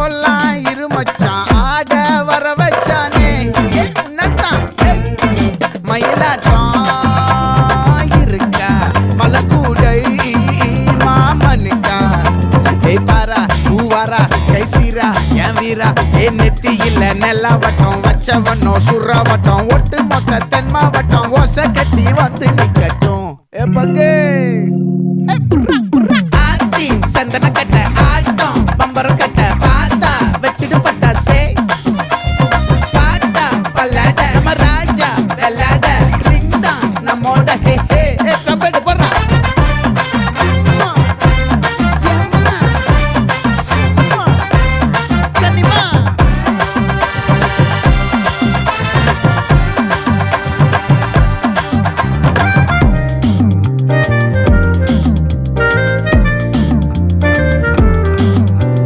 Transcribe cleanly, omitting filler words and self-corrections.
சொல்லாம் இருமச்சான் ஆட வர வச்சானே உன்னத்தான் மயிலாட்டம் இருக்கா மலக்கூடை மாமனுக்கா பாரா பூவாரா கைசீரா என் வீரா நெத்தி இல்ல நெல்லா வட்டம் வச்சவனும் சுறா வட்டம் ஒட்டு மொத்த தென் மாவட்டம் ஓசை கட்டி வந்து நிக்கட்டும் பங்கே